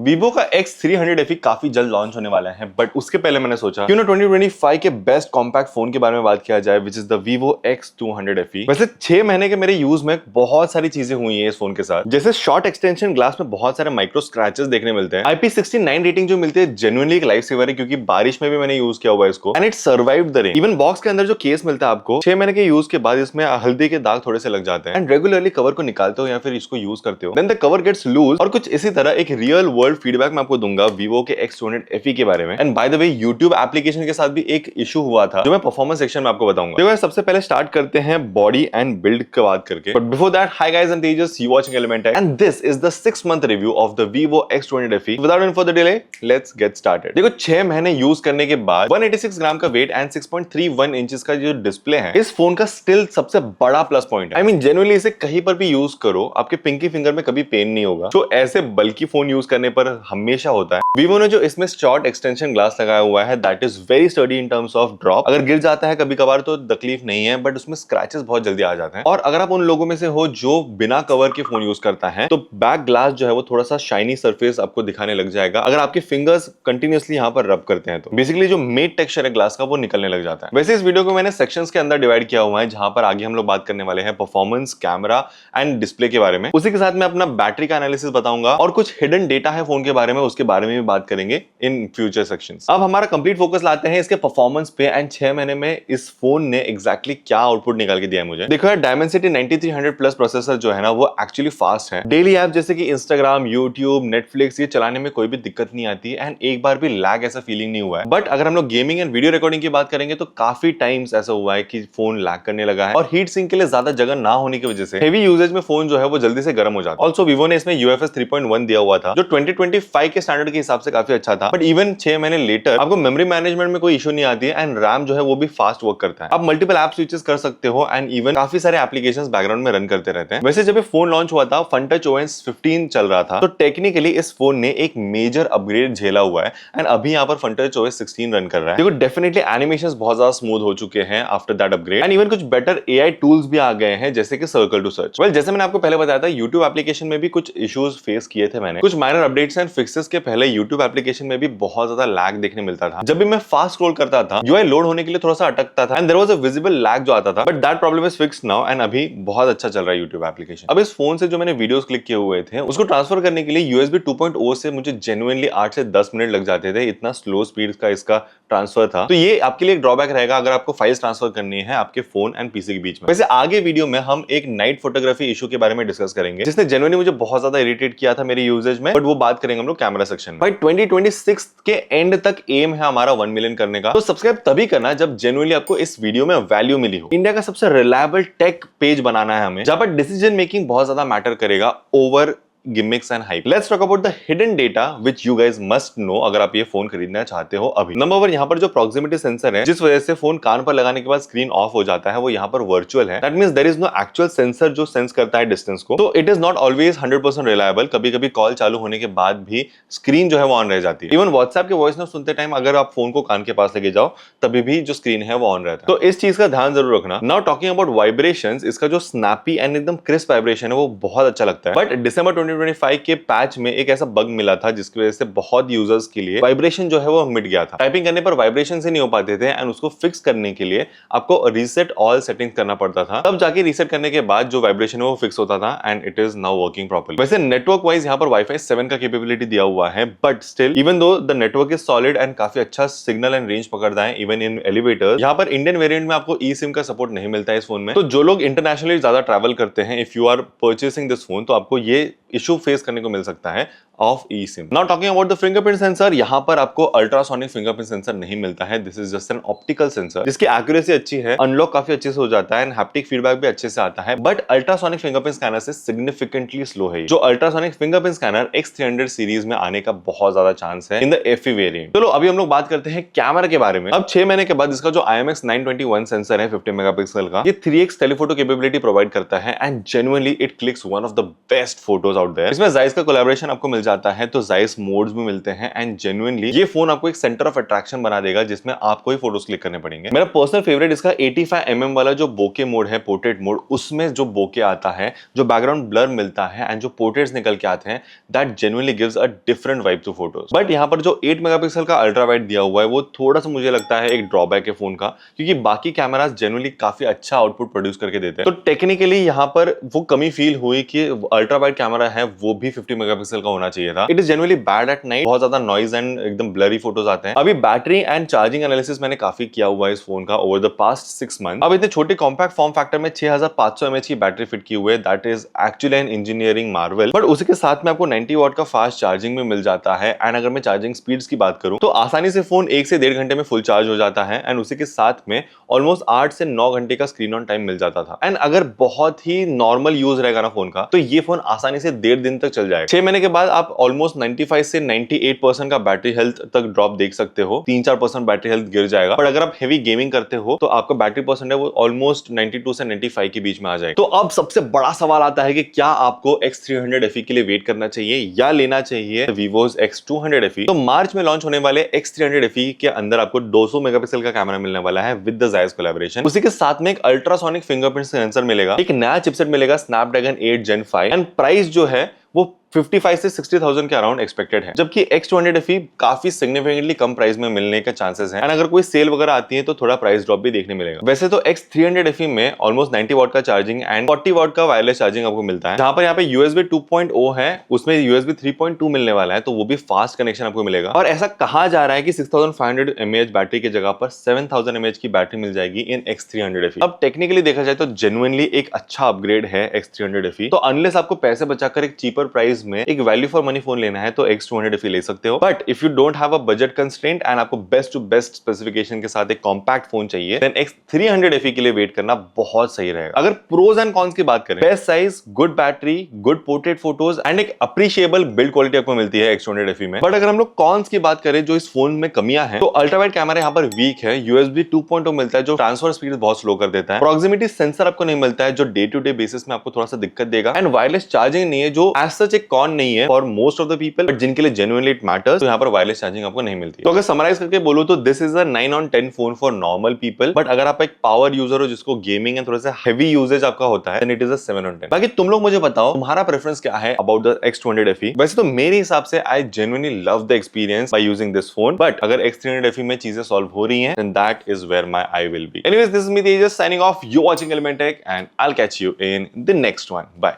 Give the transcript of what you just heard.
Vivo का X300 FE काफी जल्द लॉन्च होने वाला है, बट उसके पहले मैंने सोचा क्यों ना 2025 के बेस्ट कॉम्पैक्ट फोन के बारे में बात किया जाए, which is the Vivo X200 FE। वैसे 6 महीने के मेरे यूज में बहुत सारी चीजें हुई हैं इस फोन के साथ, जैसे शॉर्ट एक्सटेंशन ग्लास में बहुत सारे माइक्रो स्क्रैचेस देखने मिलते हैं। IP69 रेटिंग जो मिलती है जेन्युइनली एक लाइफ सेवर है, क्योंकि बारिश में भी मैंने यूज किया हुआ है इसको, and it survived the rain. Even box के अंदर जो केस मिलता है आपको 6 महीने के यूज के बाद इसमें हल्दी के दाग थोड़े से लग जाते हैं, एंड रेगुलरली कवर को निकालते हो या फिर इसको यूज करते हो, then the cover gets loose. और कुछ इसी तरह एक रियल वर्ल्ड फीडबैक मैं आपको दूंगा Vivo के X200 FE के बारे में। And by the way YouTube application के साथ भी एक इशू हुआ था जो मैं परफॉर्मेंस सेक्शन में आपको बताऊंगा। देखो सबसे पहले स्टार्ट करते हैं बॉडी एंड बिल्ड की बात करके, but before that, hi guys, and Tejas, you watching element and this is the 6 month review of the Vivo X200 FE। Without any further delay, let's get started. देखो 6 महीने use करने के बाद 186 ग्राम का wait and 6.31 inches का जो display है, इस फोन का स्टिल सबसे बड़ा प्लस पॉइंट है। आई मीन जेन्युइनली इसे कहीं पर भी यूज करो, आपके पिंकी फिंगर में कभी पेन नहीं होगा, जो ऐसे बल्कि फोन यूज करने पर हमेशा होता है। Vivo ने जो इसमें शॉर्ट एक्सटेंशन ग्लास लगाया हुआ है, that is very study in terms of drop. अगर गिर जाता है कभी कभार तो तकलीफ नहीं है, बट उसमें स्क्रैचेस बहुत जल्दी आ जाते हैं। और अगर आप उन लोगों में से हो जो बिना कवर के फोन यूज करता है, तो बैक ग्लास जो है वो थोड़ा सा शाइनी सरफेस आपको दिखाने लग जाएगा अगर आपके फिंगर्स कंटिन्यूअसली यहाँ पर रब करते हैं। तो बेसिकली जो मेट टेक्सचर है ग्लास का वो निकलने लग जाता है। वैसे इस वीडियो को मैंने सेक्शंस के अंदर डिवाइड किया हुआ है, जहां पर आगे हम लोग बात करने वाले हैं परफॉर्मेंस, कैमरा एंड डिस्प्ले के बारे में। उसी के साथ मैं अपना बैटरी का एनालिसिस बताऊंगा और कुछ हिडन डेटा है फोन के बारे में, उसके बारे में भी बात करेंगे इन फ्यूचर सेक्शंस। अब हमारा कंप्लीट फोकस लाते हैं इसके परफॉर्मेंस पे, एंड 6 महीने में इस फोन ने एग्जैक्टली क्या आउटपुट निकाल के दिया है मुझे। देखो यार, Dimensity 9300 प्लस प्रोसेसर जो है ना वो एक्चुअली फास्ट है। डेली ऐप जैसे कि इंस्टाग्राम, यूट्यूब, नेटफ्लिक्स, ये चलाने में कोई भी दिक्कत नहीं आती एंड एक बार भी लैग ऐसा फीलिंग नहीं हुआ है। बट अगर हम लोग गेमिंग एंड वीडियो रिकॉर्डिंग की बात करेंगे तो काफी टाइम्स ऐसा हुआ है कि फोन लैग करने लगा है, और हीट सिंक के लिए ज्यादा जगह ना होने की वजह से हेवी यूजेज में फोन जो है वो जल्दी से गर्म हो जाता है। ऑल्सो Vivo ने इसमें UFS 3.1 दिया हुआ था, जो 2025 के स्टैंडर्ड के हिसाब से काफी अच्छा था। बट इवन 6 महीने लेटर आपको मेमोरी मैनेजमेंट में कोई इशू नहीं आती है, एंड रैम जो है वो भी फास्ट वर्क करता है। आप मल्टीपल ऐप स्विचेस कर सकते हो, एंड इवन काफी सारे एप्लीकेशंस बैकग्राउंड में रन करते रहते हैं। वैसे जब ये फोन लॉन्च हुआ था, FunTouch OS 15 चल रहा था, तो टेक्निकली इस फोन ने एक मेजर अपग्रेड झेला हुआ है, एंड अभी यहाँ पर FunTouch OS 16 रन कर रहा है। देखो डेफिनेटली एनिमेशंस बहुत ज्यादा स्मूथ हो चुके हैं after that upgrade, and even कुछ बेटर AI टूल्स भी आ गए हैं, जैसे कि सर्कल टू सर्च। वेल, जैसे मैंने आपको पहले बताया था, YouTube एप्लीकेशन में भी कुछ इश्यूज फेस किए थे मैंने। कुछ माइनर अपडेट्स एंड फिक्सेस के पहले YouTube एप्लीकेशन में भी बहुत ज्यादा लैग देखने मिलता था। जब भी मैं फास्ट स्क्रॉल करता था, UI लोड होने के लिए थोड़ा सा अटकता था, and there was a visible lag जो आता था, but that problem is fixed now, and अभी बहुत अच्छा चल रहा है YouTube एप्लीकेशन। अब इस फोन से जो मैंने वीडियोस क्लिक किए हुए थे, उसको ट्रांसफर करने के लिए USB 2.0 से मुझे जेन्युइनली 8 से 10 मिनट लग जाते थे, इतना स्लो स्पीड का इसका ट्रांसफर था। तो ये आपके लिए एक ड्रॉबैक रहेगा अगर आपको फाइल्स ट्रांसफर करनी है आपके फोन एंड पीसी के बीच में। वैसे आगे वीडियो में हम एक नाइट फोटोग्राफी इशू के बारे में डिस्कस करेंगे, जिसने जेन्युइनली मुझे बहुत ज्यादा इरिटेट किया था मेरे यूजेज में, बट वो बात करेंगे हम लोग कैमरा सेक्शन में। भाई 2026 के एंड तक एम है हमारा 1 मिलियन करने का, तो सब्सक्राइब तभी करना जब जेन्युइनली आपको इस वीडियो में वैल्यू मिली हो। इंडिया का सबसे रिलायबल टेक पेज बनाना है हमें, जहां पर डिसीजन मेकिंग बहुत ज्यादा मैटर करेगा over gimmicks and hype. Let's talk about the hidden data which you guys must know अगर आप ये फोन खरीदना चाहते हो अभी। नंबर 1, यहाँ पर जो proximity sensor है, जिस वजह से फोन कान पर लगाने के बाद स्क्रीन ऑफ हो जाता है, वो यहाँ पर वर्चुअल है। That means there is no actual sensor जो सेंस करता है डिस्टेंस को, तो it is not always 100% reliable। कभी कभी कॉल चालू होने के बाद भी स्क्रीन जो है वो ऑन रह जाती है। इवन व्हाट्सएप के वॉइस नोट सुनते टाइम अगर आप फोन को कान के पास लेके जाओ, तभी भी जो स्क्रीन है वो ऑन रहता है। तो इस चीज का ध्यान जरूर रखना। नाउ टॉकिंग अबाउट वाइब्रेशंस, इसका जो स्नैपी एंड एकदम क्रिस्प वाइब्रेशन है वो बहुत अच्छा लगता है। बट दिसंबर 2025 के पैच में एक ऐसा बग मिला था जिसकी वजह से बहुत यूजर्स के लिए वाइब्रेशन जो है वो मिट गया था। टाइपिंग करने पर वाइब्रेशन से नहीं हो पाते थे, एंड उसको फिक्स करने के लिए आपको रीसेट ऑल सेटिंग्स करना पड़ता था, तब जाके रीसेट करने के बाद जो वाइब्रेशन है वो फिक्स होता था, and it is now working properly. वैसे नेटवर्क वाइज यहाँ पर वाईफाई 7 का कैपेबिलिटी दिया हुआ है, but still even though the network is solid and काफी अच्छा सिग्नल एंड रेंज पकड़ता है इवन इन एलिवेटर। यहाँ पर इंडियन वेरिएंट में आपको ई सिम का सपोर्ट नहीं मिलता है इस फोन में, तो जो लोग इंटरनेशनली ज्यादा ट्रैवल करते हैं, if you are purchasing this phone, तो आपको ये इशू फेस करने को मिल सकता है of eSIM. Now talking about the fingerprint sensor, यहाँ पर आपको अल्ट्रासोनिक फिंगरप्रिंट सेंसर नहीं मिलता है। This is just an optical sensor, जिसकी एक्यूरेसी अच्छी है, अनलॉक काफी अच्छे से हो जाता है, एंड हैप्टिक फीडबैक भी अच्छे से आता है, बट अल्ट्रासोनिक फिंगरप्रिंट स्कैनर से सिग्निफिकेंटली स्लो है। जो ultrasonic fingerprint scanner X300 series में आने का बहुत ज्यादा चांस है इन द FE वेरिएंट। चलो अभी हम लोग बात करते हैं कैमरा के बारे में। अब 6 महीने के बाद इसका जो IMX 921 सेंसर है 50 मेगापिक्सल का, ये 3x टेलीफोटो कैपेबिलिटी प्रोवाइड करता है, and genuinely it clicks one of the best photos out there. इसमें जायस का कोलैबोरेशन आपको मिल जाता है, तो जायस मोड्स भी मिलते हैं एंड जेन्युइनली ये फोन आपको एक सेंटर ऑफ अट्रैक्शन बना देगा जिसमें आपको ही फोटोज क्लिक करने पड़ेंगे। मेरा पर्सनल फेवरेट इसका 85mm वाला जो बोके मोड है, पोर्ट्रेट मोड, उसमें जो बोके आता है, जो बैकग्राउंड ब्लर मिलता है एंड जो पोर्ट्रेट्स निकल के आते हैं, that genuinely gives a different vibe to photos. But यहाँ पर जो 8 मेगापिक्सल का अल्ट्रा वाइड दिया हुआ है वो थोड़ा सा मुझे लगता है एक ड्रॉबैक है फोन का, क्योंकि बाकी कैमरास जेन्युइनली काफी अच्छा आउटपुट प्रोड्यूस करके देते हैं। तो टेक्निकली यहाँ पर वो कमी फील हुई कि अल्ट्रा वाइड कैमरा है वो भी 50 मेगापिक्सल का होना चाहिए था। It is genuinely bad at night, बहुत ज्यादा नॉइज एंड एकदम ब्लरी फोटोज आते हैं। अभी बैटरी एंड चार्जिंग एनालिसिस मैंने काफी किया हुआ है इस फोन का ओवर द पास्ट 6 मंथ। अब इतने छोटे कॉम्पैक्ट फॉर्म फैक्टर में 6500 mAh की बैटरी फिट की हुई है, that is actually an engineering Marvel. But उसके साथ में आपको 90 वॉट का फास्ट चार्जिंग में मिल जाता है एंड अगर मैं चार्जिंग स्पीड्स की बात करूं तो आसानी से फोन 1 से 1.5 घंटे में फुल चार्ज हो जाता है एंड उसी के साथ में ऑलमोस्ट 8 से 9 घंटे का स्क्रीन ऑन टाइम मिल जाता था। एंड अगर बहुत ही नॉर्मल यूज रहेगा ना फोन का तो ये फोन आसानी से 1.5 दिन तक चल जाएगा। 6 महीने के बाद आप ऑलमोस्ट 95 से 98% का बैटरी हेल्थ तक ड्रॉप देख सकते हो, 3-4% बैटरी हेल्थ गिर जाएगा। पर अगर आप हेवी गेमिंग करते हो तो आपका बैटरी परसेंट है वो ऑलमोस्ट 92 से 95 के बीच में आ जाएगा। तो अब सबसे बड़ा सवाल आता है कि क्या आपको X300 FE के लिए वेट करना चाहिए या लेना चाहिए Vivo's X200 FE। तो मार्च में लॉन्च होने वाले X300 FE के अंदर आपको 200 मेगापिक्सल का कैमरा मिलने वाला है विद द जायस कोलैबोरेशन। उसी के साथ में एक अल्ट्रासोनिक फिंगरप्रिंट सेंसर मिलेगा, एक नया चिपसेट मिलेगा स्नैपड्रैगन 8 Gen 5 एंड प्राइस जो है वो 55 से 60,000 के अराउंड एक्सपेक्टेड है, जबकि X200 FE काफी सिग्निफिकेंटली कम प्राइस में मिलने के चांसेस हैं एंड अगर कोई सेल वगैरह आती है तो थोड़ा प्राइस ड्रॉप भी देखने मिलेगा। वैसे तो X300 FE में ऑलमोस्ट 90 वॉट का चार्जिंग एंड 40 वॉट का वायरलेस चार्जिंग आपको मिलता है, जहां पर यहाँ पे USB 2.0 है, उसमें USB 3.2 मिलने वाला है, तो वो भी फास्ट कनेक्शन आपको मिलेगा। और ऐसा कहा जा रहा है कि 6500 mAh बैटरी की जगह पर 7000 mAh की बैटरी मिल जाएगी इन X300 FE। अब टेक्निकली देखा जाए तो जेन्युइनली एक अच्छा अपग्रेड है X300 FE। तो अनलेस आपको पैसे बचाकर एक चीपर प्राइस में एक वैल्यू फॉर मनी फोन लेना है तो X200 FE ले सकते हो। But if you don't have a budget constraint and आपको बेस्ट टू बेस्ट स्पेसिफिकेशन के साथ एक कॉम्पैक्ट फोन चाहिए, देन X300 FE के लिए वेट करना बहुत सही रहेगा। अगर प्रोज एंड कॉन्स की बात करें, best size, good battery, good portrait photos and एक अप्रिशिएबल बिल्ड क्वालिटी आपको मिलती है X200 FE में। बट अगर हम लोग कॉन्स की बात करें जो इस फोन में कमियां हैं, तो अल्ट्रा वाइड कैमरा यहाँ पर वीक है, USB 2.0 मिलता है जो ट्रांसफर स्पीड बहुत स्लो कर देता है, प्रॉक्सिमिटी सेंसर आपको नहीं मिलता है जो डे टू डे बेसिस में आपको थोड़ा सा दिक्कत देगा, एंड वायरलेस चार्जिंग नहीं है जो एज सच एक कॉन नहीं है for most of the people, but जिनके लिए जेन्युइनली इट मैटर्स, तो यहाँ पर वायरलेस चार्जिंग आपको नहीं मिलती। तो अगर समराइज करके बोलो तो this is a 9 on 10 phone for normal people, but अगर आप एक पावर यूजर हो जिसको गेमिंग एंड थोड़ा सा हेवी यूजेज आपका होता है, then it is a 7 on 10। बाकी तुम लोग मुझे बताओ तुम्हारा प्रेफरेंस क्या है अबाउट द X200 FE। वैसे तो मेरे हिसाब से I genuinely love the experience by using this phone, but अगर X300 FE में चीजें सॉल्व हो रही हैं, then that is where my eye will be. Anyways, this is me Tejas signing off, you watching element tech and I will catch you in the next one. Bye.